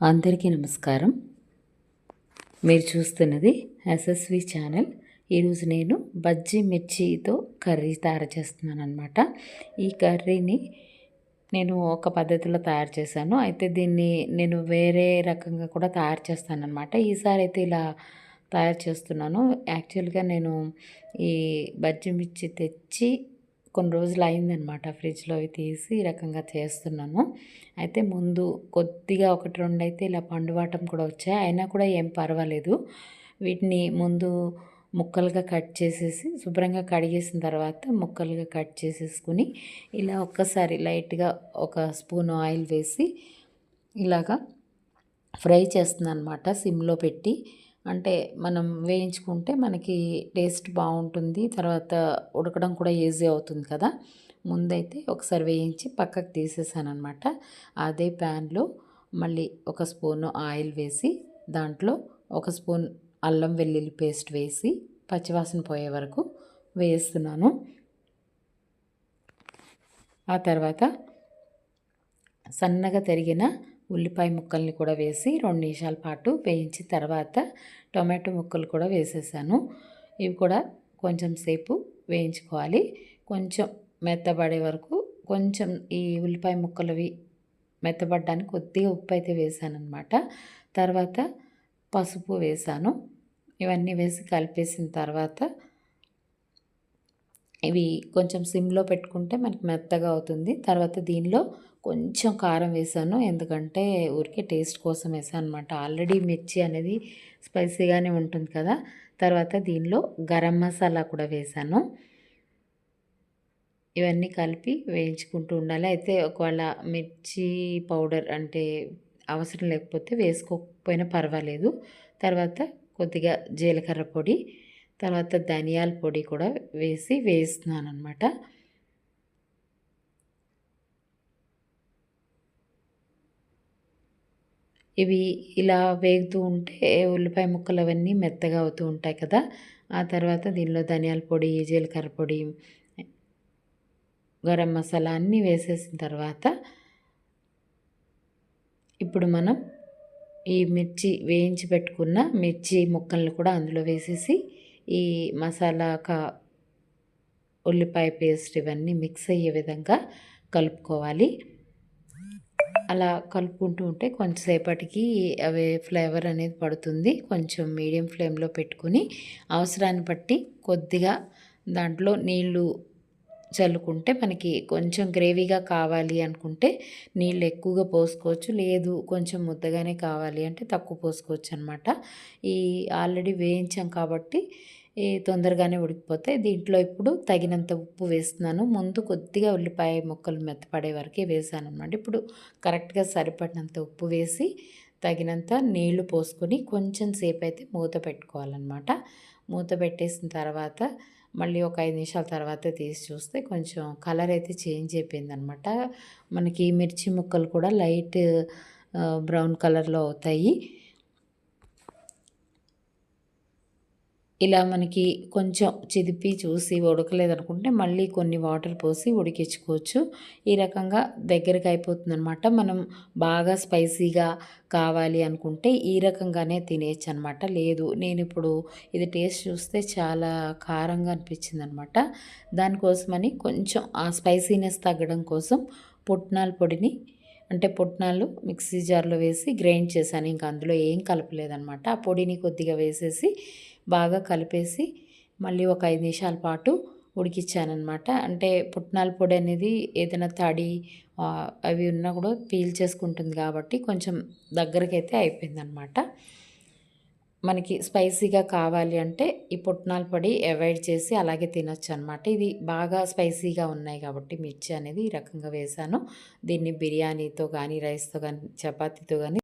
అందరికీ నమస్కారం. మీరు చూస్తున్నది ఎస్ఎస్వి ఛానల్. ఈరోజు నేను బజ్జీ మిర్చితో కర్రీ తయారు చేస్తున్నానన్నమాట. ఈ కర్రీని నేను ఒక పద్ధతిలో తయారు చేశాను. అయితే దీన్ని నేను వేరే రకంగా కూడా తయారు చేస్తానన్నమాట. ఈసారి అయితే ఇలా తయారు చేస్తున్నాను. యాక్చువల్గా నేను ఈ బజ్జీ మిర్చి తెచ్చి కొన్ని రోజులు అయిందనమాట. ఫ్రిడ్జ్లో అవి తీసి ఈ రకంగా చేస్తున్నాను. అయితే ముందు కొద్దిగా 1, 2 అయితే ఇలా పండువాటం కూడా వచ్చాయి. అయినా కూడా ఏం పర్వాలేదు. వీటిని ముందు ముక్కలుగా కట్ చేసేసి శుభ్రంగా కడిగేసిన తర్వాత ముక్కలుగా కట్ చేసేసుకుని ఇలా ఒక్కసారి లైట్గా ఒక స్పూన్ ఆయిల్ వేసి ఇలాగా ఫ్రై చేస్తున్నాను అనమాట సిమ్లో పెట్టి. అంటే మనం వేయించుకుంటే మనకి టేస్ట్ బాగుంటుంది, తర్వాత ఉడకడం కూడా ఈజీ అవుతుంది కదా. ముందైతే ఒకసారి వేయించి పక్కకు తీసేసాను అనమాట. అదే ప్యాన్లో మళ్ళీ ఒక స్పూను ఆయిల్ వేసి దాంట్లో ఒక స్పూన్ అల్లం వెల్లుల్లి పేస్ట్ వేసి పచ్చివాసన పోయే వరకు వేస్తున్నాను. ఆ తర్వాత సన్నగా తరిగిన ఉల్లిపాయ ముక్కల్ని కూడా వేసి 2 నిమిషాల పాటు వేయించిన తర్వాత టొమాటో ముక్కలు కూడా వేసేసాను. ఇవి కూడా కొంచెం సేపు వేయించుకోవాలి. కొంచెం మెత్తబడే వరకు కొంచెం ఈ ఉల్లిపాయ ముక్కలవి మెత్తబడడానికి కొద్దిగా ఉప్పు అయితే వేసానన్నమాట. తర్వాత పసుపు వేసాను. ఇవన్నీ వేసి కలిపేసిన తర్వాత ఇవి కొంచెం సిమ్లో పెట్టుకుంటే మనకి మెత్తగా అవుతుంది. తర్వాత దీనిలో కొంచెం కారం వేసాను, ఎందుకంటే ఊరికే టేస్ట్ కోసం వేసాను అనమాట. ఆల్రెడీ మిర్చి అనేది స్పైసీగానే ఉంటుంది కదా. తర్వాత దీనిలో గరం మసాలా కూడా వేసాను. ఇవన్నీ కలిపి వేయించుకుంటూ ఉండాలి. అయితే ఒకవేళ మిర్చి పౌడర్ అంటే అవసరం లేకపోతే వేసుకోకపోయినా పర్వాలేదు. తర్వాత కొద్దిగా జీలకర్ర పొడి, తర్వాత ధనియాల పొడి కూడా వేస్తున్నాను అనమాట. ఇవి ఇలా వేగుతూ ఉంటే ఉల్లిపాయ ముక్కలు అవన్నీ మెత్తగా అవుతూ ఉంటాయి కదా. ఆ తర్వాత దీనిలో ధనియాల పొడి, జీలకర్ర పొడి, గరం మసాలా అన్నీ వేసేసిన తర్వాత ఇప్పుడు మనం ఈ మిర్చి వేయించి పెట్టుకున్న మిర్చి ముక్కల్ని కూడా అందులో వేసేసి ఈ మసాలా ఉల్లిపాయ పేస్ట్ ఇవన్నీ మిక్స్ అయ్యే విధంగా కలుపుకోవాలి. అలా కలుపుకుంటూ ఉంటే కొంచెంసేపటికి అవి ఫ్లేవర్ అనేది పడుతుంది. కొంచెం మీడియం ఫ్లేమ్లో పెట్టుకుని అవసరాన్ని బట్టి కొద్దిగా దాంట్లో నీళ్ళు చల్లుకుంటే మనకి కొంచెం గ్రేవీగా కావాలి అనుకుంటే నీళ్ళు ఎక్కువగా పోసుకోవచ్చు, లేదు కొంచెం ముద్దగానే కావాలి అంటే తక్కువ పోసుకోవచ్చు అనమాట. ఈ ఆల్రెడీ వేయించాం కాబట్టి తొందరగానే ఉడికిపోతాయి. దీంట్లో ఇప్పుడు తగినంత ఉప్పు వేస్తున్నాను. ముందు కొద్దిగా ఉల్లిపాయ ముక్కలు మెత్తపడే వరకే వేసాను అనమాట. ఇప్పుడు కరెక్ట్గా సరిపడినంత ఉప్పు వేసి తగినంత నీళ్లు పోసుకొని కొంచెం సేపు అయితే మూత పెట్టుకోవాలన్నమాట. మూత పెట్టేసిన తర్వాత మళ్ళీ ఒక 5 నిమిషాల తర్వాత తీసి చూస్తే కొంచెం కలర్ అయితే చేంజ్ అయిపోయిందనమాట. మనకి మిర్చి ముక్కలు కూడా లైట్ బ్రౌన్ కలర్లో అవుతాయి. ఇలా మనకి కొంచెం చిదిపి చూసి ఉడకలేదనుకుంటే మళ్ళీ కొన్ని వాటర్ పోసి ఉడికించుకోవచ్చు. ఈ రకంగా దగ్గరికి అయిపోతుందనమాట. మనం బాగా స్పైసీగా కావాలి అనుకుంటే ఈ రకంగానే తినేయచ్చు అనమాట. లేదు నేను ఇప్పుడు ఇది టేస్ట్ చూస్తే చాలా కారంగా అనిపించిందనమాట. దానికోసమని కొంచెం ఆ స్పైసీనెస్ తగ్గడం కోసం పుట్నాల పొడిని, అంటే పుట్నాలు మిక్సీ జార్లో వేసి గ్రైండ్ చేశాను. ఇంకా అందులో ఏం కలపలేదనమాట. ఆ పొడిని కొద్దిగా వేసేసి బాగా కలిపేసి మళ్ళీ ఒక 5 నిమిషాల పాటు ఉడికించానమాట. అంటే పుట్నాల పొడి అనేది ఏదైనా తడి అవి ఉన్నా కూడా పీల్ చేసుకుంటుంది కాబట్టి కొంచెం దగ్గరకైతే అయిపోయిందనమాట. మనకి స్పైసీగా కావాలి అంటే ఈ పుట్నాల పొడి అవాయిడ్ చేసి అలాగే తినొచ్చు అనమాట. ఇది బాగా స్పైసీగా ఉన్నాయి కాబట్టి మిర్చి అనేది ఈ రకంగా వేశాను. దీన్ని బిర్యానీతో కానీ, రైస్తో కానీ, చపాతీతో కానీ